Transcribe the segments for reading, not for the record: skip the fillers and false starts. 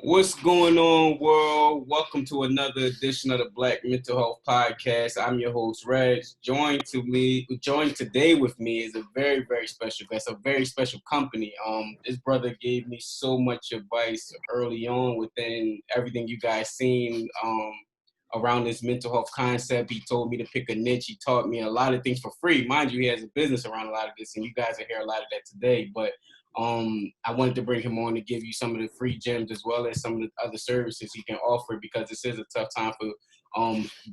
What's going on, world? Welcome to another edition of the Black Mental Health Podcast. I'm your host, Reg. Joined today with me is a very, very special guest, a very special company. This brother gave me so much advice early on within everything you guys seen around this mental health concept. He told me to pick a niche. He taught me a lot of things for free. Mind you, he has a business around a lot of this, and you guys will hear a lot of that today. But I wanted to bring him on to give you some of the free gems as well as some of the other services he can offer, because this is a tough time for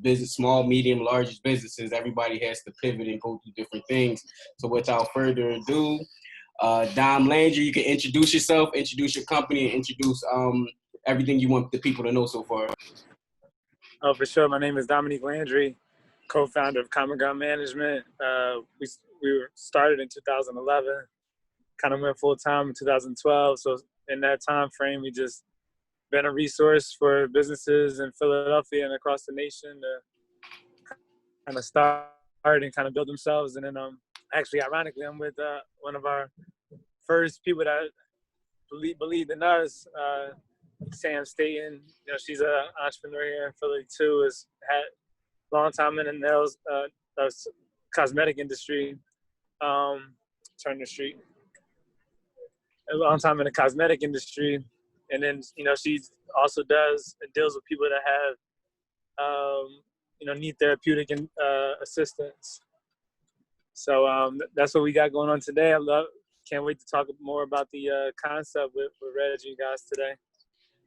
business, small, medium, large businesses. Everybody has to pivot and go through different things. So without further ado, Dom Landry, you can introduce yourself, introduce your company, and introduce everything you want the people to know so far. Oh, for sure. My name is Dom Landry, co-founder of Common Ground Management. We were started in 2011. Kind of went full time in 2012. So in that time frame, we just been a resource for businesses in Philadelphia and across the nation to kind of start and kind of build themselves. And then actually, ironically, I'm with one of our first people that believed in us, Sam Staten. You know, she's an entrepreneur here in Philly too. Has had a long time in the nails, cosmetic industry. Turn the street. A long time in the cosmetic industry, and then she also deals with people that have need therapeutic assistance. So that's what we got going on today. Can't wait to talk more about the concept with Reg and you guys today.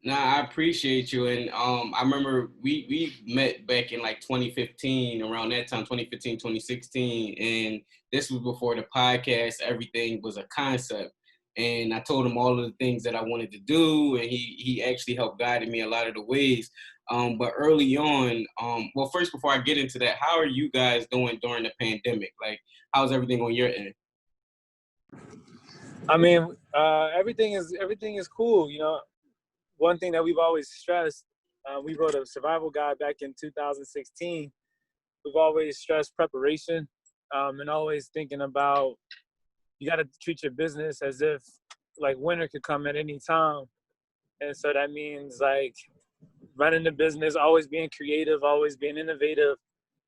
Nah, I appreciate you. And I remember we met back in like 2015, around that time, 2015, 2016. And this was before the podcast. Everything was a concept. And I told him all of the things that I wanted to do. And he actually helped guide me a lot of the ways. But early on, well, first, before I get into that, how are you guys doing during the pandemic? Like, how's everything on your end? I mean, everything is cool. You know, one thing that we've always stressed, we wrote a survival guide back in 2016. We've always stressed preparation and always thinking about you got to treat your business as if like winter could come at any time. And so that means like running the business, always being creative, always being innovative,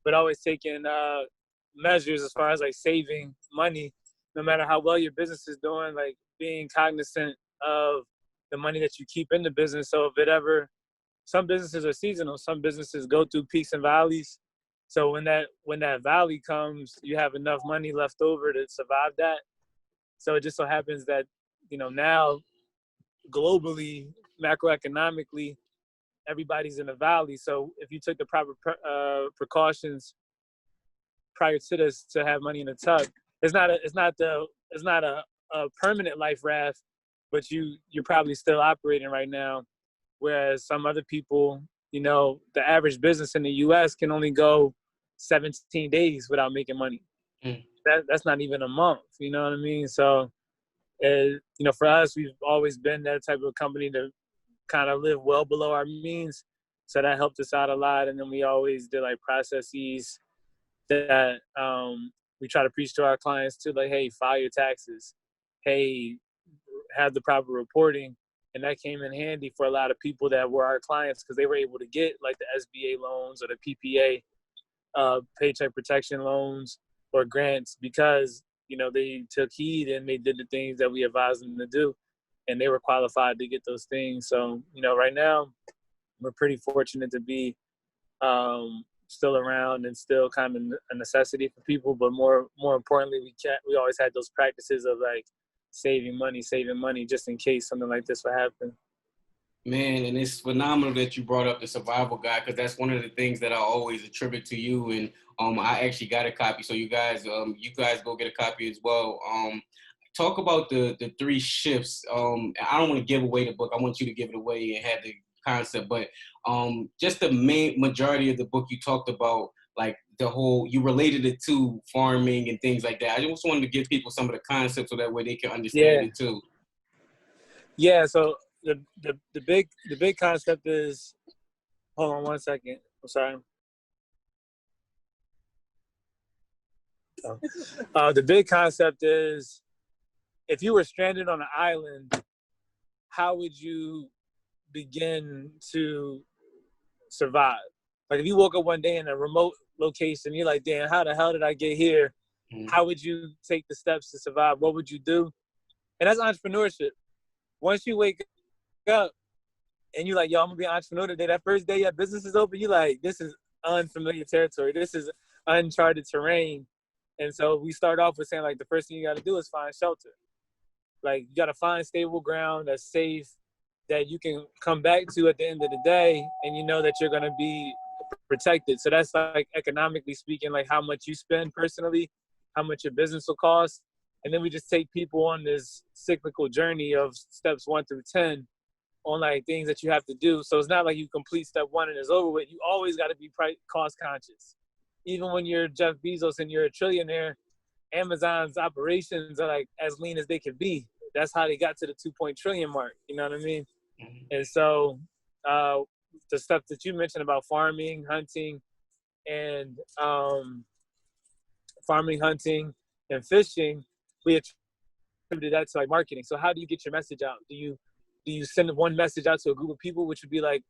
but always taking measures as far as like saving money, no matter how well your business is doing, like being cognizant of the money that you keep in the business. So some businesses are seasonal, some businesses go through peaks and valleys. So when that valley comes, you have enough money left over to survive that. So it just so happens that, now globally, macroeconomically, everybody's in a valley. So if you took the proper precautions prior to this to have money in the tuck, it's not a permanent life raft, but you're probably still operating right now. Whereas some other people, the average business in the U.S. can only go 17 days without making money. That's not even a month, you know what I mean? So, for us, we've always been that type of company to kind of live well below our means. So that helped us out a lot. And then we always did like processes that we try to preach to our clients too, like, hey, file your taxes. Hey, have the proper reporting. And that came in handy for a lot of people that were our clients because they were able to get like the SBA loans or the PPA, paycheck protection loans, or grants because, they took heed and they did the things that we advised them to do, and they were qualified to get those things. So, right now we're pretty fortunate to be still around and still kind of a necessity for people. But more importantly, we always had those practices of like saving money just in case something like this would happen. Man, and it's phenomenal that you brought up the survival guide, because that's one of the things that I always attribute to you. And I actually got a copy, so you guys go get a copy as well. Talk about the three shifts. I don't want to give away the book. I want you to give it away and have the concept. But just the main majority of the book, you talked about like you related it to farming and things like that. I just wanted to give people some of the concepts so that way they can understand it too. Yeah. So the big concept is, hold on one second. I'm sorry. The big concept is, if you were stranded on an island, how would you begin to survive. Like if you woke up one day in a remote location, you're like, damn, how the hell did I get here? How would you take the steps to survive? What would you do? And that's entrepreneurship. Once you wake up and you're like, yo, I'm gonna be an entrepreneur today, that first day your business is open, you're like, this is unfamiliar territory. This is uncharted terrain. And so we start off with saying, like, the first thing you got to do is find shelter. Like, you got to find stable ground that's safe, that you can come back to at the end of the day, and you know that you're going to be protected. So that's like economically speaking, like how much you spend personally, how much your business will cost. And then we just take people on this cyclical journey of steps 1 through 10 on like things that you have to do. So it's not like you complete step 1 and it's over with. You always got to be cost conscious. Even when you're Jeff Bezos and you're a trillionaire, Amazon's operations are like as lean as they can be. That's how they got to the 2 trillion mark. You know what I mean? And so the stuff that you mentioned about farming, hunting, and fishing, we attributed that to like marketing. So how do you get your message out? Do you send one message out to a group of people, which would be like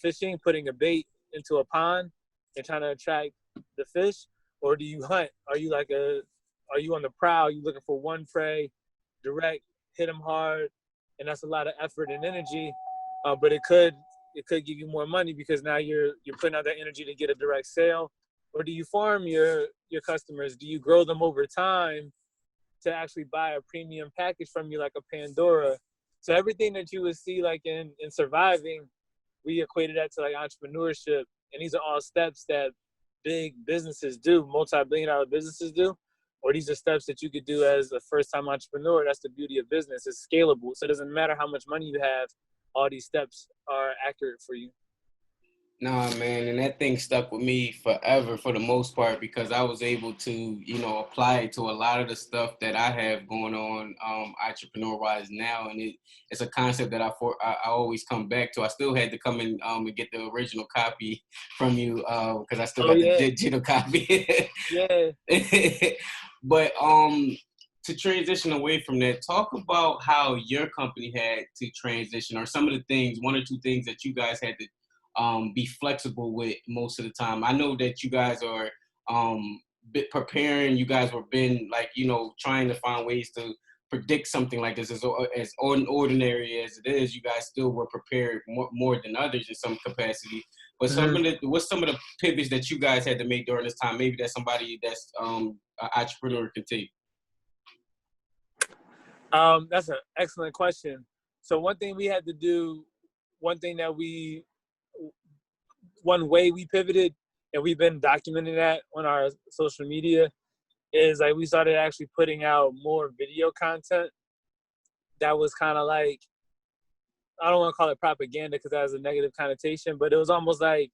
fishing, putting a bait into a pond and trying to attract the fish? Or do you hunt? Are you on the prowl? You looking for one prey, direct, hit them hard, and that's a lot of effort and energy. But it could give you more money because now you're putting out that energy to get a direct sale. Or do you farm your customers? Do you grow them over time to actually buy a premium package from you, like a Pandora? So everything that you would see like in surviving, we equated that to like entrepreneurship. And these are all steps that big businesses do, multi-billion-dollar businesses do, or these are steps that you could do as a first-time entrepreneur. That's the beauty of business. It's scalable. So it doesn't matter how much money you have, all these steps are accurate for you. Nah, man, and that thing stuck with me forever for the most part because I was able to, apply it to a lot of the stuff that I have going on entrepreneur-wise now, and it's a concept that I always come back to. I still had to come in and get the original copy from you because I still got the digital copy. Yeah. But to transition away from that, talk about how your company had to transition, or some of the things, 1 or 2 things that you guys had to be flexible with most of the time. I know that you guys are preparing. You guys were trying to find ways to predict something like this. As ordinary as it is, you guys still were prepared more than others in some capacity. But what's some of the pivots that you guys had to make during this time? Maybe that's somebody that's an entrepreneur can take. That's an excellent question. So one thing we had to do, one way we pivoted, and we've been documenting that on our social media, is like we started actually putting out more video content that was kind of like, I don't want to call it propaganda because that has a negative connotation, but it was almost like,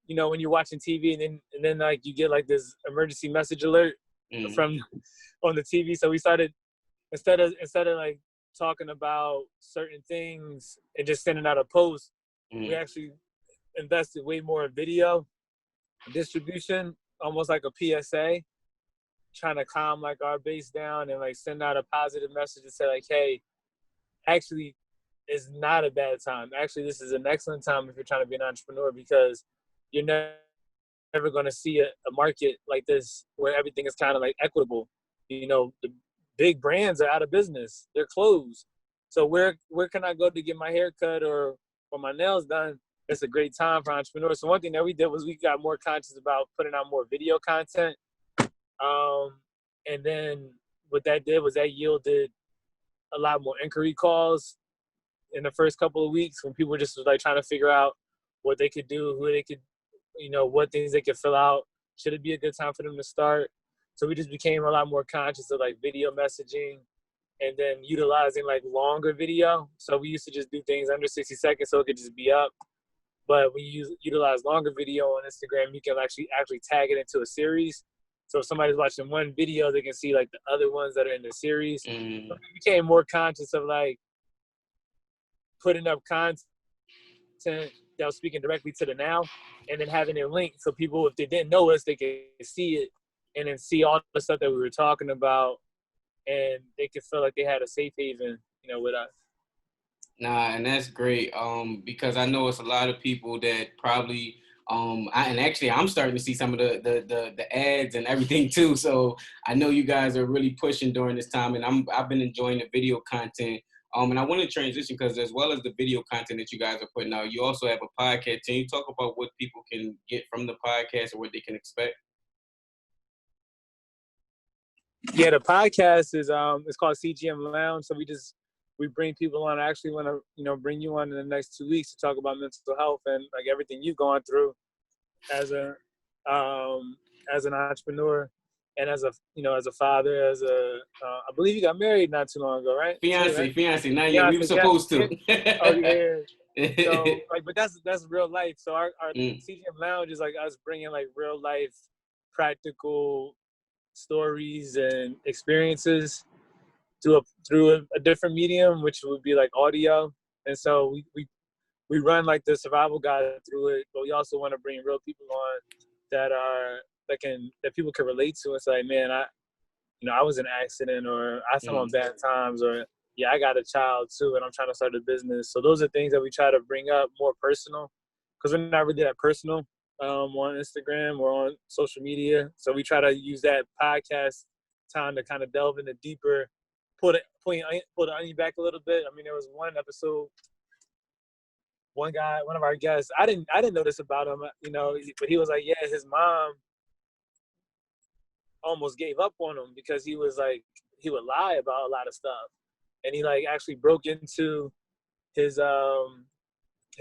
when you're watching TV and then like you get like this emergency message alert from on the TV. So we started, instead of like talking about certain things and just sending out a post, we actually invested way more in video distribution, almost like a PSA, trying to calm like our base down and like send out a positive message and say like, hey, actually it's not a bad time. Actually, this is an excellent time if you're trying to be an entrepreneur, because you're never going to see a market like this where everything is kind of like equitable. The big brands are out of business. They're closed. So where can I go to get my hair cut or my nails done? It's a great time for entrepreneurs. So one thing that we did was we got more conscious about putting out more video content. And then what that did was that yielded a lot more inquiry calls in the first couple of weeks when people were just like trying to figure out what they could do, who they could, what things they could fill out. Should it be a good time for them to start? So we just became a lot more conscious of like video messaging and then utilizing like longer video. So we used to just do things under 60 seconds so it could just be up. But when you utilize longer video on Instagram, you can actually tag it into a series. So if somebody's watching one video, they can see like the other ones that are in the series. So we became more conscious of like putting up content that was speaking directly to the now, and then having it linked so people, if they didn't know us, they could see it and then see all the stuff that we were talking about, and they could feel like they had a safe haven, with us. Nah, and that's great. Because I know it's a lot of people that probably and actually I'm starting to see some of the ads and everything too. So I know you guys are really pushing during this time, and I've been enjoying the video content. And I want to transition because as well as the video content that you guys are putting out, you also have a podcast. Can you talk about what people can get from the podcast or what they can expect? Yeah, the podcast is it's called CGM Lounge. So we bring people on. I actually want to bring you on in the next 2 weeks to talk about mental health and like everything you've gone through as a as an entrepreneur and as a as a father, as a I believe you got married not too long ago, right? Too, right? Fiance, not yet. We were Fiance, supposed yeah. to. Oh yeah. So like, but that's real life. So our Mm. CGM Lounge is like us bringing like real life, practical stories and experiences through a different medium, which would be like audio. And so we run like the survival guide through it, but we also want to bring real people on that are that people can relate to. It's like, man, I was in an accident, or I fell on bad times, or yeah, I got a child too, and I'm trying to start a business. So those are things that we try to bring up more personal, because we're not really that personal on Instagram or on social media. So we try to use that podcast time to kind of delve into deeper, pull the onion back a little bit. I mean, there was one episode, one guy, one of our guests, I didn't know this about him, but he was like, yeah, his mom almost gave up on him because he would lie about a lot of stuff, and he like actually broke into his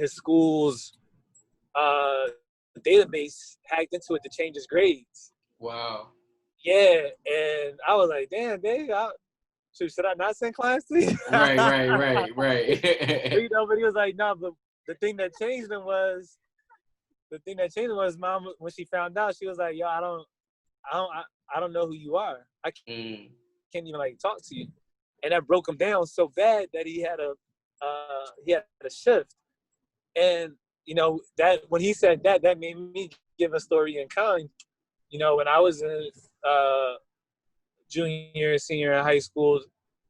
school's database, hacked into it to change his grades. Wow. Yeah, and I was like, damn, Dave, should I not send clients to you? Right. But he was like, no, but the thing that changed him was mom, when she found out, she was like, yo, I don't know who you are. I can't even like talk to you. And that broke him down so bad that he had a shift. And that when he said that made me give a story in kind. When I was in junior, senior in high school,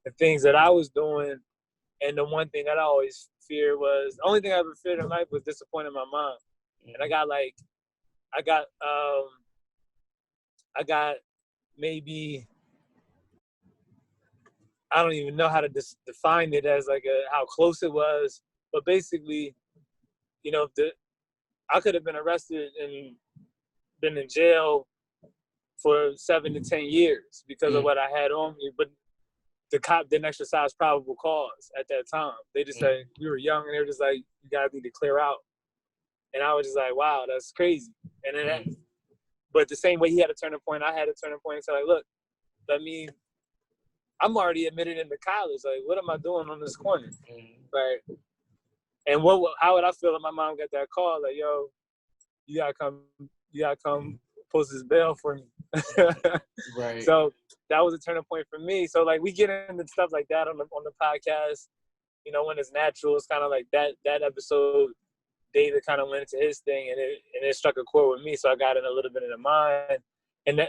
the things that I was doing, and the one thing that I always feared was, the only thing I ever feared in life was disappointing my mom. And I got maybe, I don't even know how to define it as like how close it was, but basically, I could have been arrested and been in jail for 7 to 10 years because of what I had on me, but the cop didn't exercise probable cause at that time. They just said, we were young, and they were just like, you guys need to clear out. And I was just like, wow, that's crazy. And then, but the same way he had a turning point, I had a turning point. So like, look, I'm already admitted into college. Like, what am I doing on this corner? Right. And how would I feel if my mom got that call? Like, yo, you gotta come post this bail for me. Right. So that was a turning point for me. So like, we get into stuff like that on the podcast, when it's natural. It's kind of like that episode, David kind of went into his thing, and it struck a chord with me. So I got in a little bit into mine.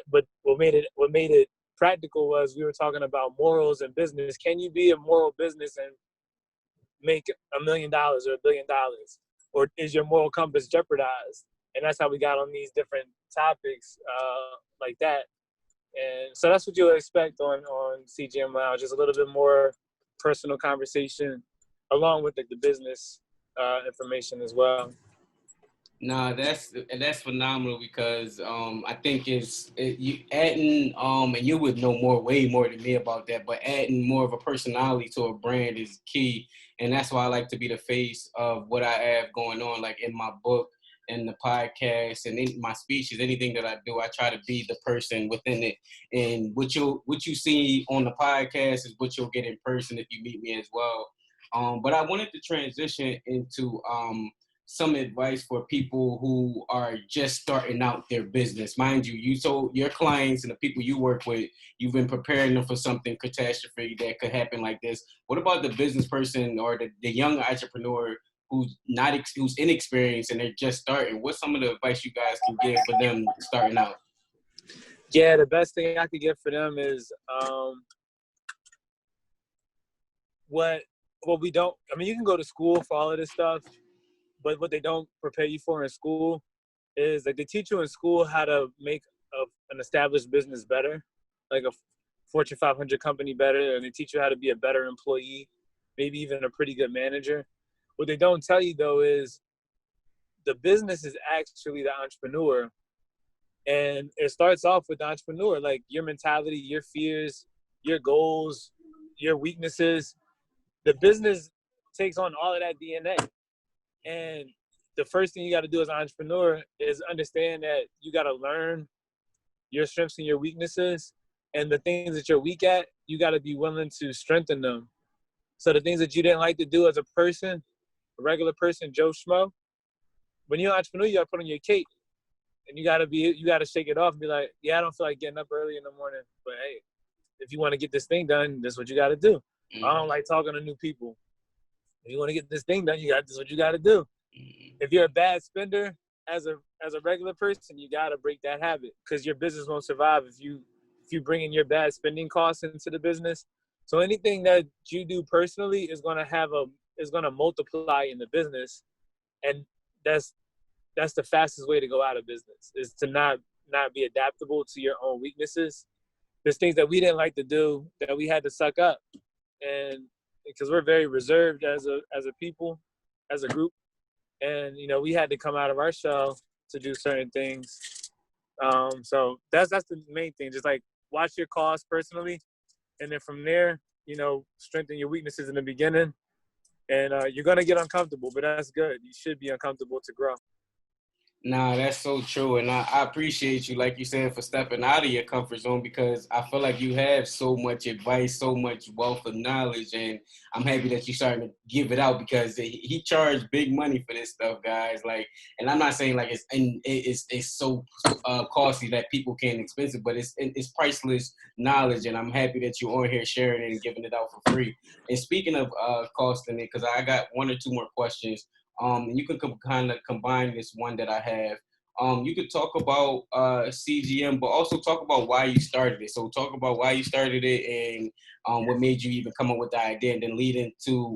But what made it practical was, we were talking about morals and business. Can you be a moral business and make $1 million or $1 billion, or is your moral compass jeopardized? And that's how we got on these different topics like that. And so that's what you'll expect on CGM Lounge, just a little bit more personal conversation, along with the business information as well. Nah, that's phenomenal, because I think you adding and you would know way more than me about that, but adding more of a personality to a brand is key, and that's why I like to be the face of what I have going on, like in my book and the podcast and in my speeches, anything that I do, I try to be the person within it. And what you see on the podcast is what you'll get in person if you meet me as well. But I wanted to transition into some advice for people who are just starting out their business. Mind you, you told your clients and the people you work with, you've been preparing them for something catastrophe that could happen like this. What about the business person or the young entrepreneur who's inexperienced and they're just starting? What's some of the advice you guys can give for them starting out? Yeah, the best thing I could give for them is what what we don't, I mean, you can go to school for all of this stuff, but what they don't prepare you for in school is like they teach you in school how to make an established business better, like a Fortune 500 company better, and they teach you how to be a better employee, maybe even a pretty good manager. What they don't tell you though is the business is actually the entrepreneur, and it starts off with the entrepreneur, like your mentality, your fears, your goals, your weaknesses. The business takes on all of that DNA. And the first thing you got to do as an entrepreneur is understand that you got to learn your strengths and your weaknesses. And the things that you're weak at, you got to be willing to strengthen them. So the things that you didn't like to do as a person, a regular person, Joe Schmo, when you're an entrepreneur, you got to put on your cape. And you got to shake it off and be like, yeah, I don't feel like getting up early in the morning. But hey, if you want to get this thing done, this is what you got to do. I don't like talking to new people. If you want to get this thing done, this is what you got to do. If you're a bad spender as a regular person, you got to break that habit, because your business won't survive if you bring in your bad spending costs into the business. So anything that you do personally is going to multiply in the business, and that's the fastest way to go out of business, is to not be adaptable to your own weaknesses. There's things that we didn't like to do that we had to suck up, and because we're very reserved as a people, as a group. And, we had to come out of our shell to do certain things. So that's the main thing. Just like watch your costs personally. And then from there, strengthen your weaknesses in the beginning. And you're going to get uncomfortable, but that's good. You should be uncomfortable to grow. Nah, that's so true. And I appreciate you, like you said, for stepping out of your comfort zone, because I feel like you have so much advice, so much wealth of knowledge. And I'm happy that you're starting to give it out, because he charged big money for this stuff, guys. Like, and I'm not saying like it's so costly that people can't expense it, but it's priceless knowledge. And I'm happy that you're on here sharing it and giving it out for free. And speaking of costing it, because I got one or two more questions. And you can kind of combine this one that I have. You could talk about CGM, but also talk about why you started it. So talk about why you started it, and what made you even come up with the idea, and then lead into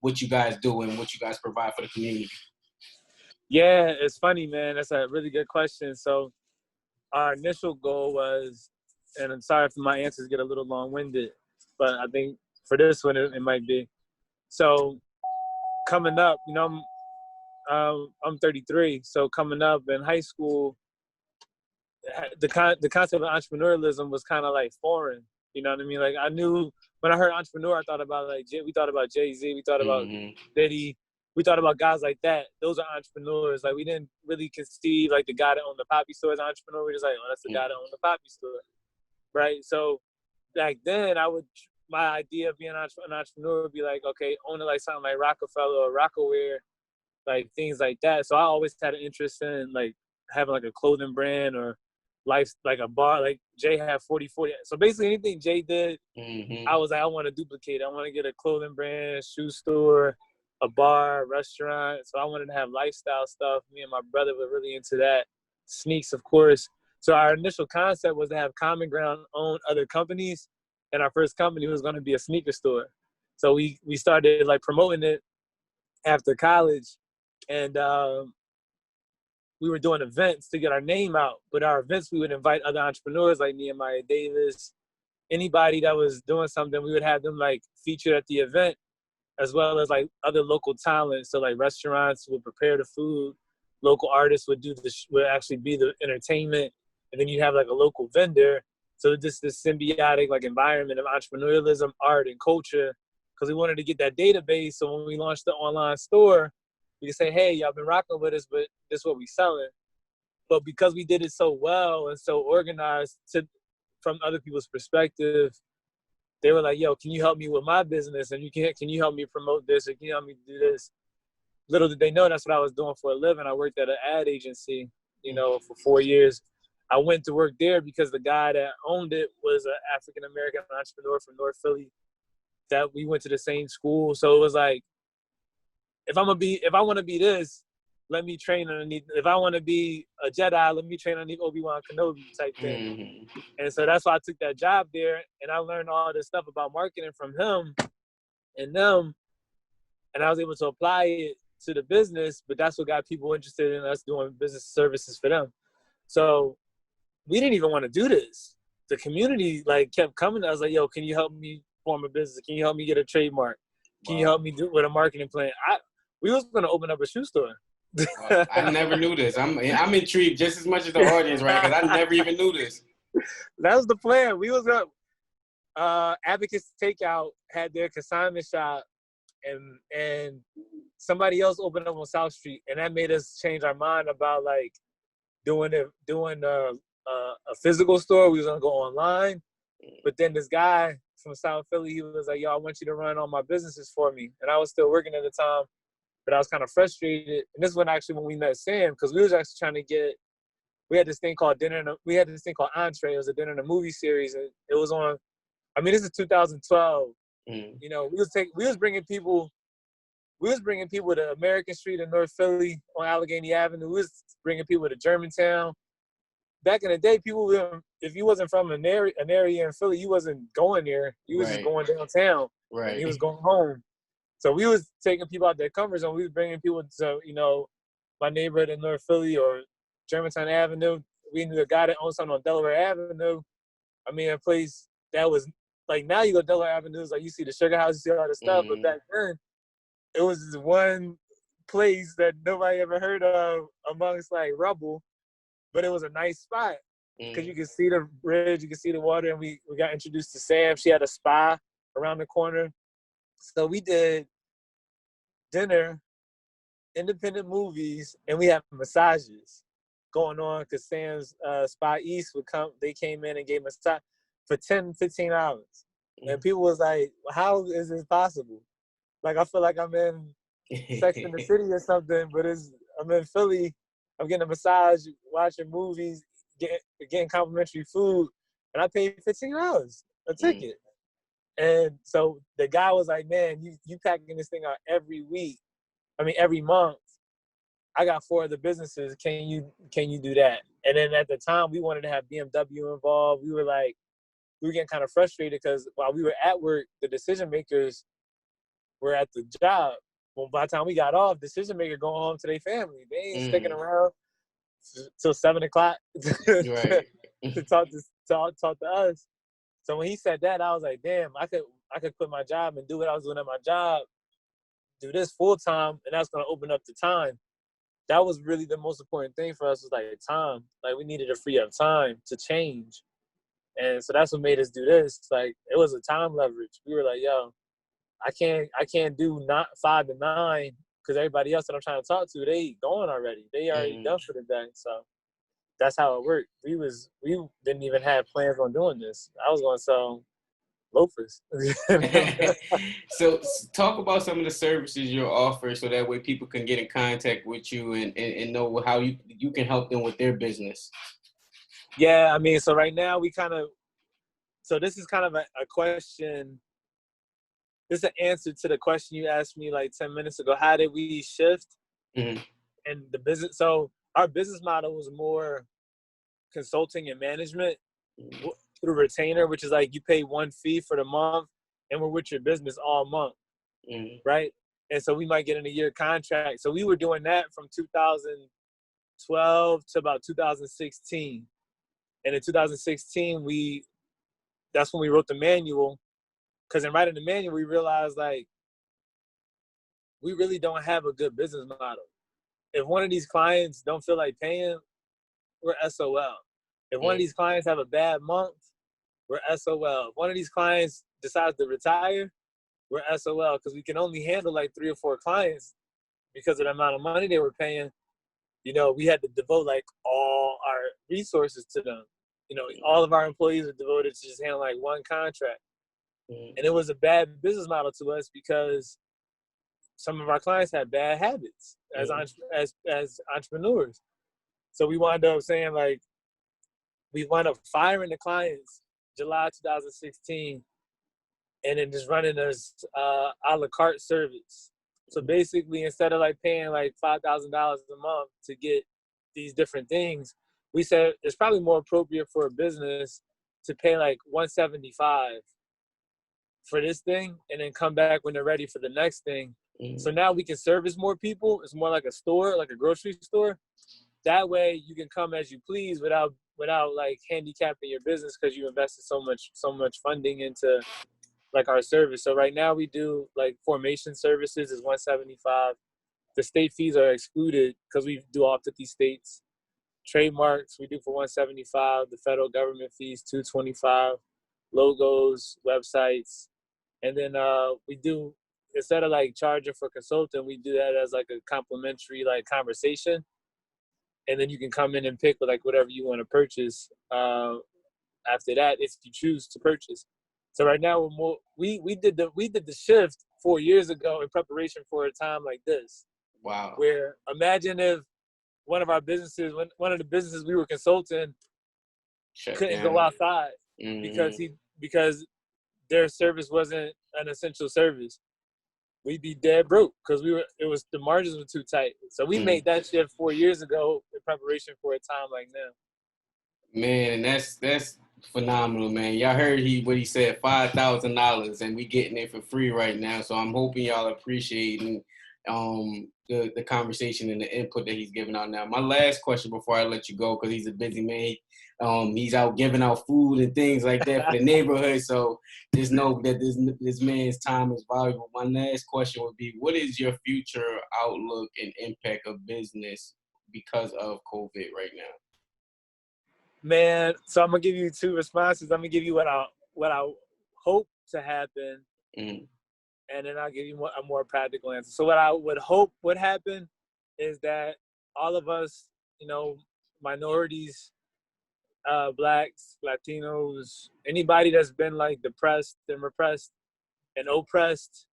what you guys do and what you guys provide for the community. Yeah, it's funny, man. That's a really good question. So our initial goal was, and I'm sorry if my answers get a little long-winded, but I think for this one, it might be. So coming up, I'm 33. So coming up in high school, the concept of entrepreneurialism was kind of like foreign. You know what I mean? Like I knew when I heard entrepreneur, I thought about we thought about Jay-Z, we thought about Diddy, we thought about guys like that. Those are entrepreneurs. Like we didn't really conceive like the guy that owned the poppy store as an entrepreneur. We're just like, oh, that's the guy that owned the poppy store, right? So back then, my idea of being an entrepreneur would be like, okay, owning like something like Rockefeller or Rockaware, like things like that. So I always had an interest in like having like a clothing brand or life, like a bar, like Jay had 40/40. So basically anything Jay did, I was like, I want to duplicate. I want to get a clothing brand, shoe store, a bar, restaurant. So I wanted to have lifestyle stuff. Me and my brother were really into that. Sneaks, of course. So our initial concept was to have Common Ground own other companies, and our first company was going to be a sneaker store. So we started like promoting it after college, and we were doing events to get our name out. But our events, we would invite other entrepreneurs like Nehemiah Davis, anybody that was doing something, we would have them like featured at the event, as well as like other local talent. So like restaurants would prepare the food, local artists would would actually be the entertainment, and then you have like a local vendor. So just this symbiotic like environment of entrepreneurialism, art, and culture, because we wanted to get that database. So when we launched the online store, we could say, hey, y'all been rocking with us, but this is what we selling. But because we did it so well and so organized from other people's perspective, they were like, yo, can you help me with my business? And can you help me promote this? Or can you help me do this? Little did they know that's what I was doing for a living. I worked at an ad agency, for 4 years. I went to work there because the guy that owned it was an African-American entrepreneur from North Philly that we went to the same school. So it was like, if I want to be this, let me train underneath. If I want to be a Jedi, let me train underneath Obi-Wan Kenobi type thing. And so that's why I took that job there, and I learned all this stuff about marketing from him. and them, and I was able to apply it to the business, but that's what got people interested in us doing business services for them. So we didn't even want to do this. The community like kept coming to us like, yo, can you help me form a business? Can you help me get a trademark? Can you help me do with a marketing plan? We was going to open up a shoe store. I never knew this. I'm intrigued just as much as the audience, right? Because I never even knew this. That was the plan. We was up. Advocates Takeout had their consignment shop, and somebody else opened up on South Street, and that made us change our mind about like doing a physical store. We was gonna go online, but then this guy from South Philly, he was like, "Yo, I want you to run all my businesses for me," and I was still working at the time, but I was kind of frustrated. And this was actually when we met Sam, because we was actually trying to get. We had this thing called we had this thing called Entree. It was a dinner and a movie series, and it was on. I mean, this is 2012. You know, we was bringing people to American Street in North Philly on Allegheny Avenue. We was bringing people to Germantown. Back in the day, people, if you wasn't from an area in Philly, you wasn't going there. You was just going downtown. Right. And he was going home. So we was taking people out their comfort zone. We was bringing people to, you know, my neighborhood in North Philly or Germantown Avenue. We knew a guy that owned something on Delaware Avenue. I mean, a place that was, like, now you go to Delaware Avenue, it's like you see the Sugar House, you see all the stuff, but back then, it was this one place that nobody ever heard of amongst, like, rubble, but it was a nice spot because you could see the bridge, you could see the water, and we got introduced to Sam. She had a spa around the corner. So we did dinner, independent movies, and we had massages going on because Sam's Spa East they came in and gave massage for 10, 15 hours. And people was like, how is this possible? Like, I feel like I'm in Sex in the City or something, but I'm in Philly. I'm getting a massage, watching movies, getting complimentary food, and I paid $15 a ticket. And so the guy was like, man, you packing this thing out every month. I got 4 other businesses. Can you do that? And then at the time, we wanted to have BMW involved. We were getting kind of frustrated because while we were at work, the decision makers were at the job. Well, by the time we got off, decision maker going home to their family. They ain't sticking around till 7 o'clock to talk to us. So when he said that, I was like, damn, I could quit my job and do what I was doing at my job, do this full time, and that's gonna open up the time. That was really the most important thing for us, was like time. Like, we needed to free up time to change. And so that's what made us do this. Like, it was a time leverage. We were like, yo, I can't do not 5 to 9 because everybody else that I'm trying to talk to, they going already. They already done for the day. So that's how it worked. We didn't even have plans on doing this. I was going to sell loafers. So talk about some of the services you're offering so that way people can get in contact with you and know how you can help them with their business. Yeah, I mean, so right now so this is kind of a question. This is an answer to the question you asked me like 10 minutes ago. How did we shift? And the business, so our business model was more consulting and management through retainer, which is like you pay one fee for the month and we're with your business all month, right? And so we might get in a year contract. So we were doing that from 2012 to about 2016. And in 2016, that's when we wrote the manual. Because in writing the manual, we realized, like, we really don't have a good business model. If one of these clients don't feel like paying, we're SOL. If one of these clients have a bad month, we're SOL. If one of these clients decides to retire, we're SOL, because we can only handle like 3 or 4 clients because of the amount of money they were paying. You know, we had to devote like all our resources to them. You know, all of our employees are devoted to just handling like one contract. And it was a bad business model to us because some of our clients had bad habits as entrepreneurs. So we wound up saying, like, we wound up firing the clients July 2016 and then just running this a la carte service. So basically, instead of like paying like $5,000 a month to get these different things, we said it's probably more appropriate for a business to pay like $175 for this thing and then come back when they're ready for the next thing. Mm-hmm. So now we can service more people. It's more like a store, like a grocery store. That way you can come as you please without like handicapping your business because you invested so much funding into like our service. So right now we do like formation services is $175. The state fees are excluded because we do all 50 states. Trademarks we do for $175. The federal government fees $225. Logos, websites, and then we do, instead of like charging for consulting, we do that as like a complimentary like conversation, and then you can come in and pick like whatever you want to purchase after that if you choose to purchase. So right now we did the shift 4 years ago in preparation for a time like this. Wow. Where imagine if one of the businesses we were consulting couldn't go outside because their service wasn't an essential service. We'd be dead broke because the margins were too tight. So we made that shift 4 years ago in preparation for a time like now. Man, that's phenomenal, man. Y'all heard what he said, $5,000, and we getting it for free right now. So I'm hoping y'all appreciating the conversation and the input that he's giving out now. My last question before I let you go, because he's a busy man. He's out giving out food and things like that for the neighborhood. So just know that this man's time is valuable. My last question would be, what is your future outlook and impact of business because of COVID right now? Man, so I'm gonna give you two responses. I'm gonna give you what I hope to happen, and then I'll give you a more practical answer. So what I would hope would happen is that all of us, minorities, Blacks, Latinos, anybody that's been like depressed and repressed and oppressed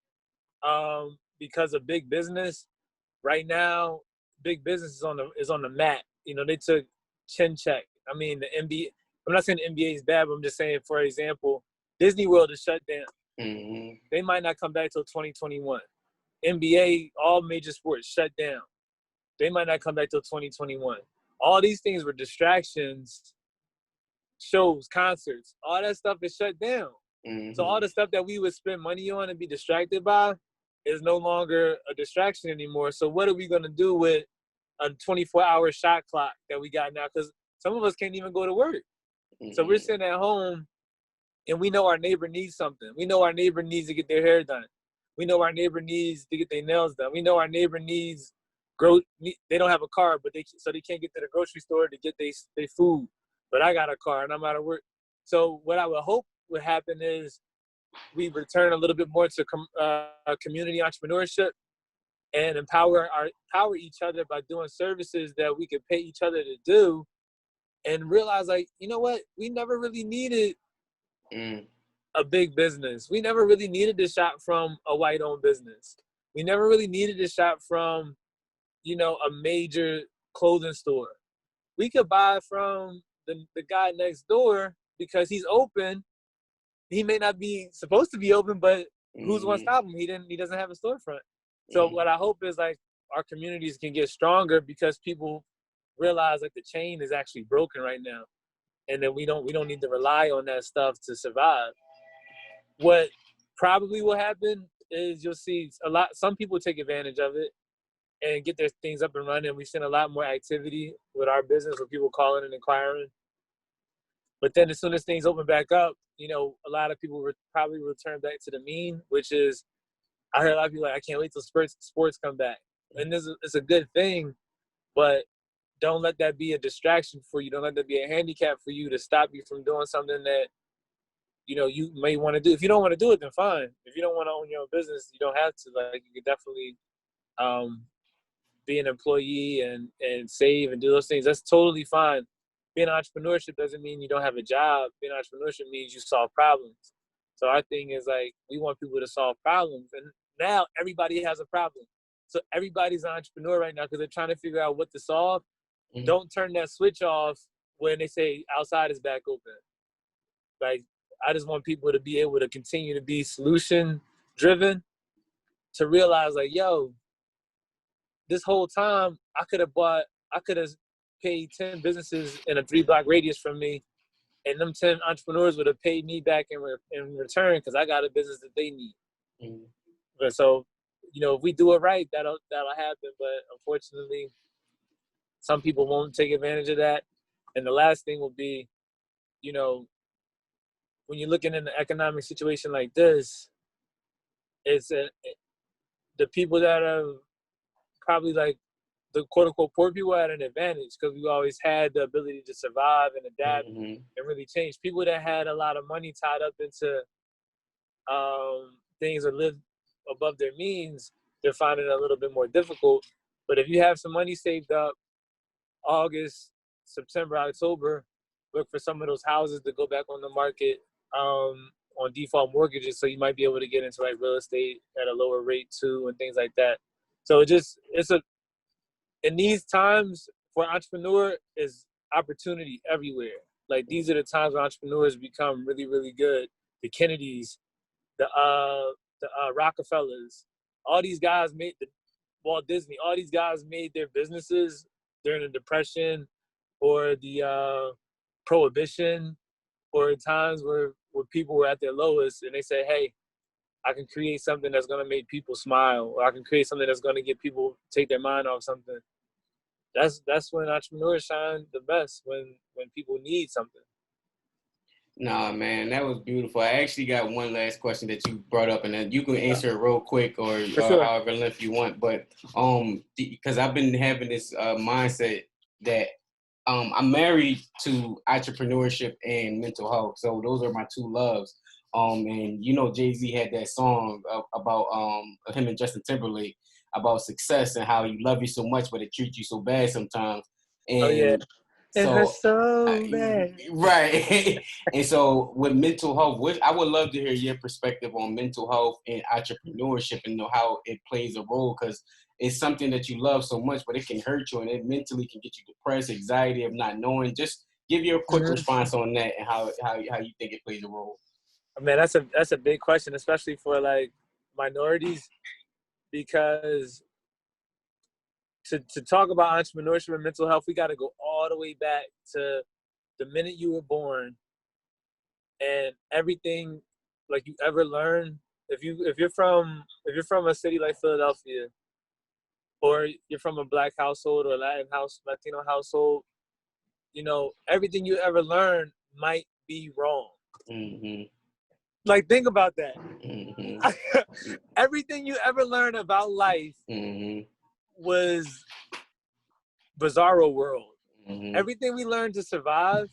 because of big business, right now, big business is on the mat. They took chin check. I mean, the NBA, I'm not saying the NBA is bad, but I'm just saying, for example, Disney World is shut down. Mm-hmm. They might not come back till 2021. NBA, all major sports shut down. They might not come back till 2021. All these things were distractions, shows, concerts, all that stuff is shut down. Mm-hmm. So all the stuff that we would spend money on and be distracted by is no longer a distraction anymore. So what are we going to do with a 24-hour shot clock that we got now? Because some of us can't even go to work. Mm-hmm. So we're sitting at home and we know our neighbor needs something. We know our neighbor needs to get their hair done. We know our neighbor needs to get their nails done. We know our neighbor needs they don't have a car, so they can't get to the grocery store to get their food. But I got a car and I'm out of work. So what I would hope would happen is we return a little bit more to community entrepreneurship and empower each other by doing services that we could pay each other to do, and realize, like, you know what? We never really needed a big business. We never really needed to shop from a white-owned business. We never really needed to shop from, a major clothing store. We could buy from the guy next door because he's open. He may not be supposed to be open, but who's going to stop him? He doesn't have a storefront. So what I hope is, like, our communities can get stronger because people realize that the chain is actually broken right now, and that we don't need to rely on that stuff to survive. What probably will happen is you'll see some people take advantage of it and get their things up and running. We've seen a lot more activity with our business, with people calling and inquiring. But then as soon as things open back up, a lot of people probably return back to the mean, which is, I heard a lot of people like, I can't wait till sports come back. And it's a good thing, but don't let that be a distraction for you. Don't let that be a handicap for you to stop you from doing something that, you may want to do. If you don't want to do it, then fine. If you don't want to own your own business, you don't have to. Like, you could definitely be an employee and save and do those things. That's totally fine. Being entrepreneurship doesn't mean you don't have a job. Being entrepreneurship means you solve problems. So our thing is, like, we want people to solve problems. And now everybody has a problem. So everybody's an entrepreneur right now because they're trying to figure out what to solve. Mm-hmm. Don't turn that switch off when they say outside is back open. Like, I just want people to be able to continue to be solution driven, to realize, like, yo, this whole time I could have paid 10 businesses in a 3-block radius from me and them 10 entrepreneurs would have paid me back in return because I got a business that they need. Mm-hmm. But so, if we do it right, that'll happen. But unfortunately, some people won't take advantage of that. And the last thing will be, when you're looking in an economic situation like this, the people that are probably like the quote unquote poor people at an advantage because we always had the ability to survive and adapt Mm-hmm. and really change. People that had a lot of money tied up into things or live above their means, they're finding it a little bit more difficult. But if you have some money saved up, August, September, October, look for some of those houses to go back on the market on default mortgages, so you might be able to get into like real estate at a lower rate too and things like that. So in these times for an entrepreneur is opportunity everywhere. Like these are the times where entrepreneurs become really, really good. The Kennedys, the Rockefellers, all these guys made Walt Disney, all these guys made their businesses during the Depression or the Prohibition or times where people were at their lowest and they say, hey, I can create something that's going to make people smile, or I can create something that's going to get people take their mind off something. That's when entrepreneurs shine the best, when people need something. Nah, man, that was beautiful. I actually got one last question that you brought up, and then you can answer it real quick or Sure. however length you want. But because I've been having this mindset that I'm married to entrepreneurship and mental health, so those are my two loves. And Jay-Z had that song about him and Justin Timberlake about success and how he love you so much, but it treats you so bad sometimes. And oh yeah. It so, hurts so bad. right. And so with mental health, I would love to hear your perspective on mental health and entrepreneurship and know how it plays a role, because it's something that you love so much, but it can hurt you and it mentally can get you depressed, anxiety of not knowing. Just give your quick response on that and how you think it plays a role. Man, that's a big question, especially for like minorities, because to talk about entrepreneurship and mental health, we got to go all the way back to the minute you were born and everything like you ever learned. If you're from a city like Philadelphia, or you're from a Black household or Latino household, everything you ever learned might be wrong. Mm-hmm. Like, think about that. Mm-hmm. Everything you ever learned about life Mm-hmm. was bizarro world. Mm-hmm. Everything we learned to survive,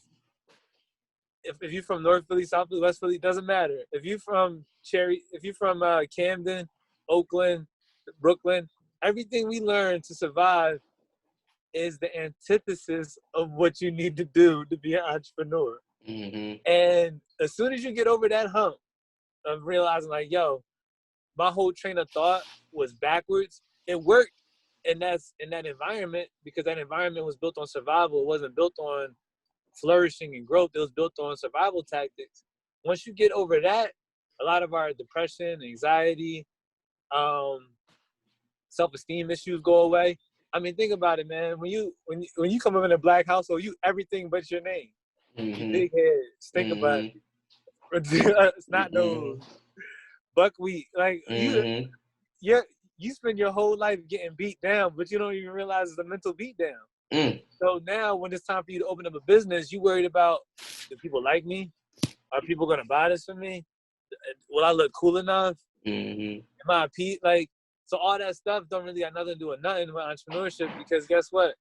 if you're from North Philly, South Philly, West Philly, doesn't matter. If you're from Camden, Oakland, Brooklyn, everything we learned to survive is the antithesis of what you need to do to be an entrepreneur. Mm-hmm. And as soon as you get over that hump of realizing like, yo, my whole train of thought was backwards, it worked in that environment because that environment was built on survival. It wasn't built on flourishing and growth. It was built on survival tactics. Once you get over that, a lot of our depression, anxiety, self-esteem issues go away. I mean, think about it, man. When you come up in a Black household, you everything but your name. Mm-hmm. You big head, stink about it's not nose, buckwheat. Like you spend your whole life getting beat down, but you don't even realize it's a mental beat down. Mm. So now when it's time for you to open up a business, you worried about, do people like me? Are people gonna buy this for me? Will I look cool enough? Mm-hmm. Am I like, so all that stuff don't really got nothing to do with nothing with entrepreneurship, because guess what?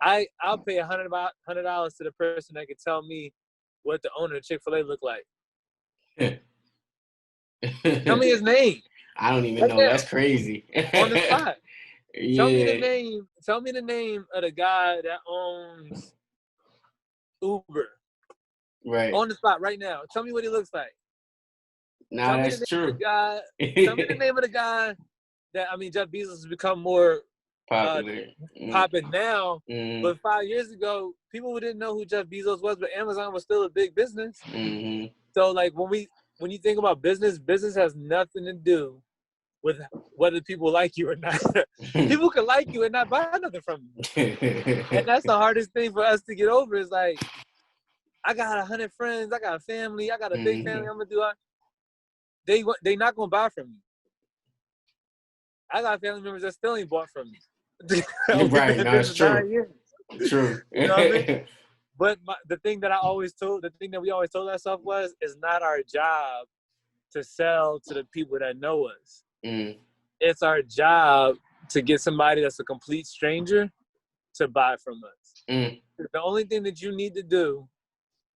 I'll pay $100 to the person that can tell me what the owner of Chick-fil-A look like. Tell me his name. I don't even know. That's crazy. On the spot. Yeah. Tell me the name of the guy that owns Uber. Right. On the spot right now. Tell me what he looks like. Nah, that's true. Tell me the name of the guy that, Jeff Bezos has become more popular. Popping now. Mm-hmm. But 5 years ago, people didn't know who Jeff Bezos was, but Amazon was still a big business. Mm-hmm. So like when you think about business has nothing to do with whether people like you or not. People can like you and not buy nothing from you. And that's the hardest thing for us to get over, is like, I got 100 friends. I got a family. I got a big family. I'm gonna do it. They not gonna buy from me. I got family members that still ain't bought from me. Right. No, it's true. 9 years. True. You know what I mean? But the thing that we always told ourselves was, it's not our job to sell to the people that know us. It's our job to get somebody that's a complete stranger to buy from us. The only thing that you need to do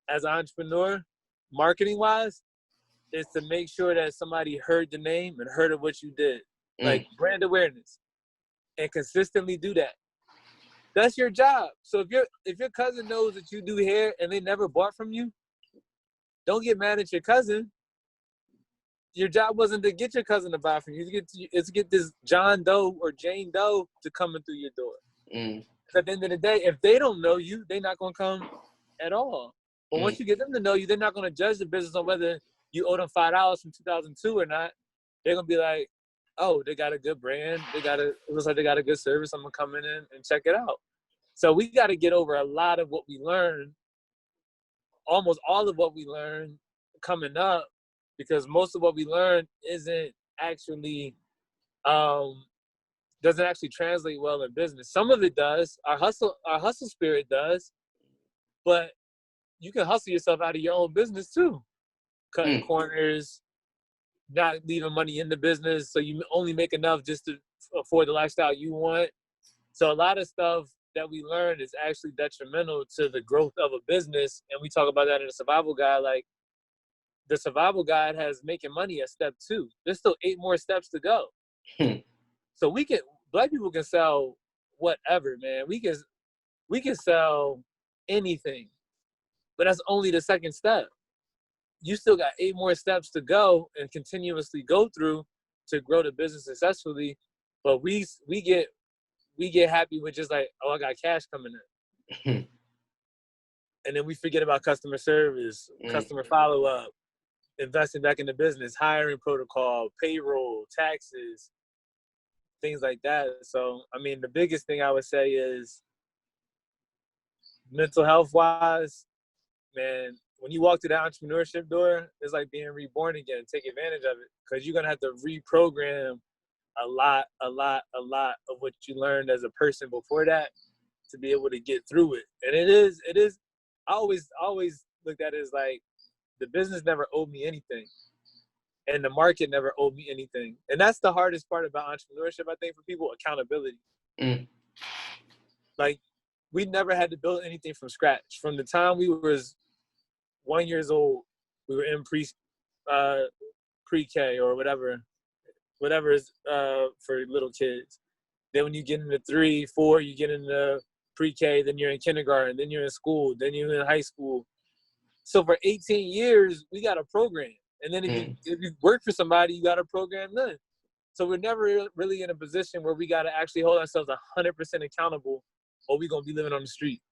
as an entrepreneur, marketing-wise, is to make sure that somebody heard the name and heard of what you did. Like brand awareness. And consistently do that. That's your job. So if your cousin knows that you do hair and they never bought from you, don't get mad at your cousin. Your job wasn't to get your cousin to buy from you. It's to get this John Doe or Jane Doe to come in through your door. At the end of the day, if they don't know you, they're not going to come at all. But once you get them to know you, they're not going to judge the business on whether you owe them $5 from 2002 or not. They're going to be like, oh, they got a good brand. It looks like they got a good service. I'm going to come in and check it out. So we got to get over a lot of what we learned, almost all of what we learned coming up, because most of what we learned isn't actually, doesn't actually translate well in business. Some of it does. Our hustle spirit does, but you can hustle yourself out of your own business too. Cutting corners, not leaving money in the business, so you only make enough just to afford the lifestyle you want. So a lot of stuff that we learned is actually detrimental to the growth of a business. And we talk about that in the survival guide. Like, the survival guide has making money at step 2. There's still 8 more steps to go. So Black people can sell whatever, man. We can sell anything, but that's only the second step. You still got 8 more steps to go and continuously go through to grow the business successfully. But we get happy with just like, oh, I got cash coming in. And then we forget about customer service, customer follow-up, investing back in the business, hiring protocol, payroll, taxes, things like that. So, I mean, the biggest thing I would say is mental health-wise, man, when you walk through the entrepreneurship door, it's like being reborn again. Take advantage of it, because you're going to have to reprogram a lot of what you learned as a person before that to be able to get through it. And it is, I always looked at it as like, the business never owed me anything, and the market never owed me anything. And that's the hardest part about entrepreneurship, I think, for people: accountability. Like, we never had to build anything from scratch. From the time we was 1 year old, we were in pre-K or whatever is for little kids. Then when you get into 3, 4, you get into pre-K, then you're in kindergarten, then you're in school, then you're in high school. So for 18 years, we got a program. And then if you work for somebody, you got a program then. So we're never really in a position where we got to actually hold ourselves 100% accountable, or we're going to be living on the street.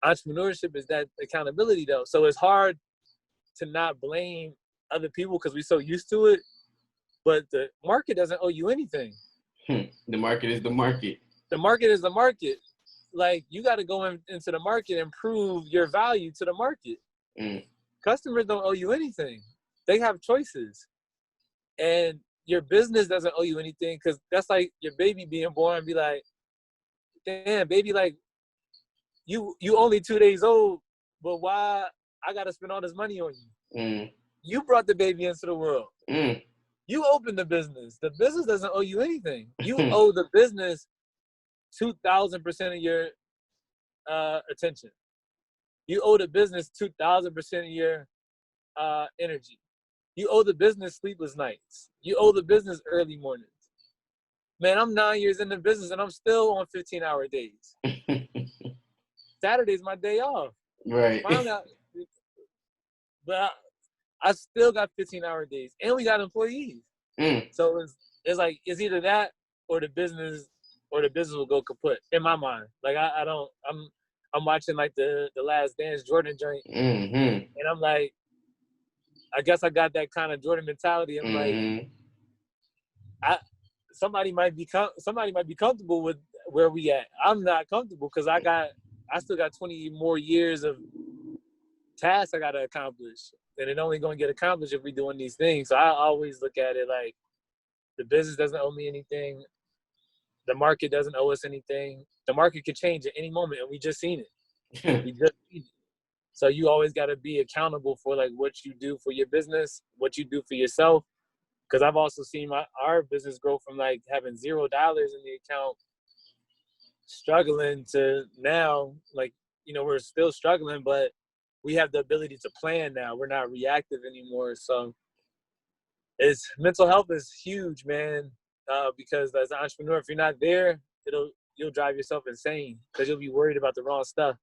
Entrepreneurship is that accountability, though. So it's hard to not blame other people because we're so used to it. But the market doesn't owe you anything. The market is the market. The market is the market. Like, you got to go into the market and prove your value to the market. Customers don't owe you anything. They have choices. And your business doesn't owe you anything, because that's like your baby being born and be like, damn, baby, like, you only 2 days old, but why I got to spend all this money on you? You brought the baby into the world. You opened the business. The business doesn't owe you anything. You owe the business 2,000% of your attention. You owe the business 2,000% of your energy. You owe the business sleepless nights. You owe the business early mornings. Man, I'm 9 years in the business and I'm still on 15-hour days. Saturday's my day off. Right. But I still got 15-hour days, and we got employees. So it's like, it's either that or the business will go kaput in my mind. Like, I'm watching like the Last Dance Jordan joint, and I'm like, I guess I got that kind of Jordan mentality. I'm like, somebody might be comfortable with where we at. I'm not comfortable because I still got 20 more years of tasks I got to accomplish. And it only going to get accomplished if we're doing these things. So I always look at it like the business doesn't owe me anything. The market doesn't owe us anything. The market could change at any moment, and we just seen it. We just seen it. So you always got to be accountable for like what you do for your business, what you do for yourself. Because I've also seen our business grow from like having $0 in the account, struggling, to now, like, you know, we're still struggling, but we have the ability to plan now. We're not reactive anymore. So mental health is huge, man. Because as an entrepreneur, if you're not there, you'll drive yourself insane because you'll be worried about the wrong stuff.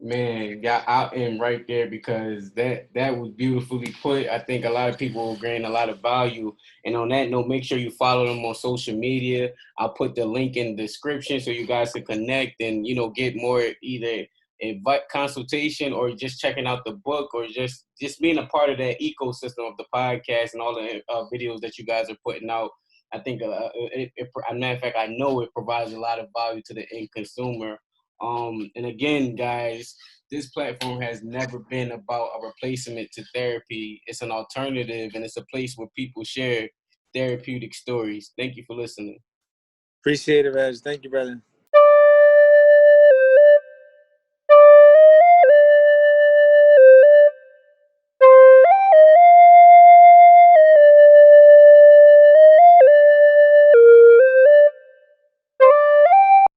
Man, yeah, I am right there because that was beautifully put. I think a lot of people will gain a lot of value. And on that note, make sure you follow them on social media. I'll put the link in the description so you guys can connect and, you know, get more either invite consultation or just checking out the book or just being a part of that ecosystem of the podcast and all the videos that you guys are putting out. I think, as a matter of fact, I know it provides a lot of value to the end consumer. And again, guys, this platform has never been about a replacement to therapy. It's an alternative, and it's a place where people share therapeutic stories. Thank you for listening. Appreciate it, Reg. Thank you, brother.